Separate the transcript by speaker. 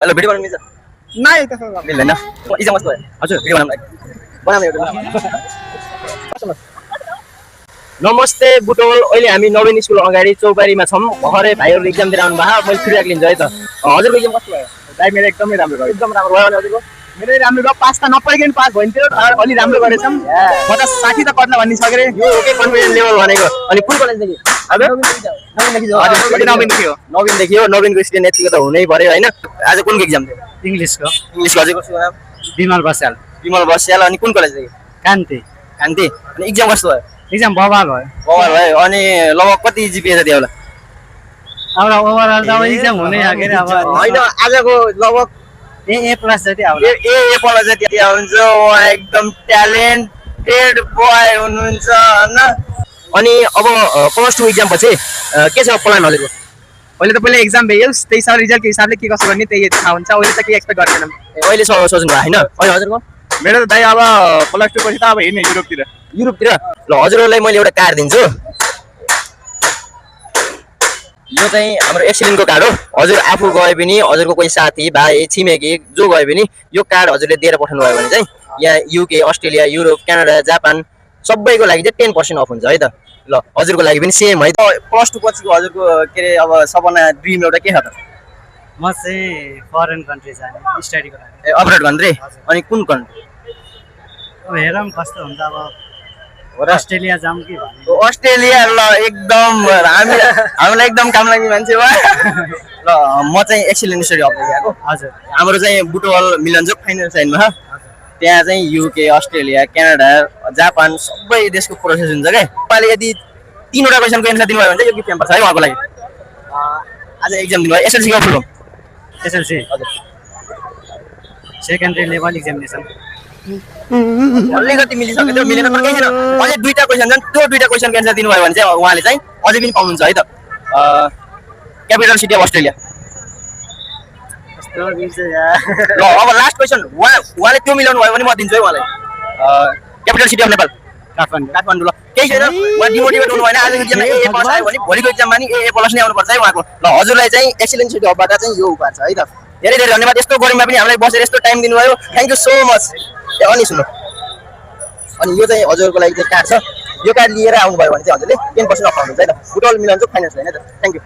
Speaker 1: Hello video बनाउनु मिल्छ?
Speaker 2: नाही तसं
Speaker 1: मिल्दैन। इक्जाम कस्तो भयो? हजुर भिडियो बनाउनु एउटा। नमस्ते बुटोल, अहिले हामी नवीन स्कुल अगाडि चौबारीमा छौँ। भर्खरै भाइहरू इक्जाम दिएर आउनु भएको, मैले फिडब्याक लिन्छु है त। हजुरको इक्जाम कस्तो भयो?
Speaker 2: दाइ मेरो एकदमै राम्रो भयो।
Speaker 1: एकदम राम्रो भयो। हजुरको
Speaker 2: मेरो राम्रो भयो। पास त नपरेको पास भइन्थ्यो, अलि राम्रो गरेछौँ। 50-60 त पर्न भन्ने छ के रे।
Speaker 1: यो ओके कन्फिडेन्स लेभल भनेको। अनि कुन कलेजदेखि? नवीनदेखि हो। नवीनको स्टुडेन्ट यतिको त हुनै पर्यो होइन। आज कुनको इक्जाम थियो?
Speaker 2: इंग्लिशको।
Speaker 1: इङ्ग्लिसको हजुरको सुको नाम?
Speaker 2: विमल बस्याल।
Speaker 1: विमल बस्याल। अनि कुन कलेजदेखि?
Speaker 2: कान्ति।
Speaker 1: कान्ति। अनि इक्जाम कस्तो भयो?
Speaker 2: एक्जाम बवाल भयो।
Speaker 1: बवाल भयो। अनि लगभग कति जिपिए छ त्यो होला?
Speaker 2: अब ओभरअल त एक्जाम हुनै आके रे अब
Speaker 1: होइन आजको लगभग
Speaker 2: ए प्लस जति आउँछ।
Speaker 1: ए प्लस जति आउँछ। एकदम ट्यालेन्टेड बोय हुनुहुन्छ हैन। अनि अब प्लस 2 एक्जाम पछि के छ प्लान हजुरको?
Speaker 2: अहिले त पहिला एक्जाम भइयोस्, त्यही साल रिजल्टको हिसाबले के कसो गर्ने त्यही थाहा हुन्छ। अहिले त के एक्सपेक्ट गर्दैनौँ।
Speaker 1: अहिले सोच्नु भयो हैन? अनि हजुरको?
Speaker 2: मेरो त दाइ अब प्लस 2 पछि त अब हिँड्ने युरोपतिर।
Speaker 1: युरोपतिर? ल हजुरहरूलाई मैले एउटा कार्ड दिन्छु। यो चाहिँ हाम्रो एक्सिलेन्टको कार्ड हो। हजुर आफू गए पनि, हजुरको कोही साथी भाइ छिमेकी जो गए पनि यो कार्ड हजुरले दिएर पठाउनु भयो भने चाहिँ यहाँ UK, Australia, Europe, Canada, Japan सबैको लागि चाहिँ 10% अफ हुन्छ है त। ल हजुरको लागि पनि सेम है। प्लस 2 पछिको हजुरको के रे अब सपना ड्रिम एउटा के छ त?
Speaker 2: म चाहिँ फरेन कन्ट्री जाने स्टडीको लागि।
Speaker 1: ए अब्रोड कन्ट्री? अनि कुन कन्ट्री?
Speaker 2: अब हेरौँ कस्तो हुन्छ। अब अस्ट्रेलिया जाऊँ कि भने।
Speaker 1: अस्ट्रेलिया ल एकदम हामीलाई एकदम काम लाग्ने मान्छे भयो। ल म चाहिँ एक्सिलेन्ट स्टडी हबदेखि आएको।
Speaker 2: हजुर। हाम्रो
Speaker 1: चाहिँ बुटवल मिलनचोक फाइनल साइनमा त्यहाँ चाहिँ युके, अस्ट्रेलिया, क्यानाडा, जापान सबै देशको प्रोसेस हुन्छ क्या। तपाईँले यदि 3वटा क्वेसनको एन्सर दिनुभयो भने चाहिँ यो गिफ्ट पर्छ है उहाँको लागि। आज एक्जाम दिनुभयो एसएलसीको फुल फर्म?
Speaker 2: एसएलसी हजुर सेकेन्डरी लेभल एक्जामिनेसन।
Speaker 1: अलिकति मिलिसक्यो त्यो मिलेन तर केही छैन। अझै 2टा क्वेसन छन्, त्यो 2टा क्वेसनको एन्सर दिनुभयो भने चाहिँ उहाँले चाहिँ अझै पनि पाउनुहुन्छ है त। Capital city of Australia? ल अब लास्ट क्वेसन उहाँले त्यो मिलाउनु भयो भने म दिन्छु है उहाँलाई। Capital city of Nepal? Kathmandu. ल केही छैन, उहाँ डिमोटिभेट हुनु भएन। आजको इक्जाममा ए प्लस आयो भने भोलिको इक्जाममा नि ए प्लस नै आउनुपर्छ है उहाँको। ल हजुरलाई चाहिँ एक्सिलेन्ट सिटी अफबाट चाहिँ यो उपहार छ है त। धेरै धेरै धन्यवाद। यस्तो गरममा पनि हामीलाई बसेर यस्तो टाइम दिनुभयो। Thank you so much. अनि सुन्नु, अनि यो चाहिँ हजुरको लागि चाहिँ कार्ड छ। यो कार्ड लिएर आउनुभयो भने चाहिँ हजुरले 10% अफ पाउनुहुन्छ है त। बुटवल मिलनचोक फाइनेन्स होइन त। Thank you.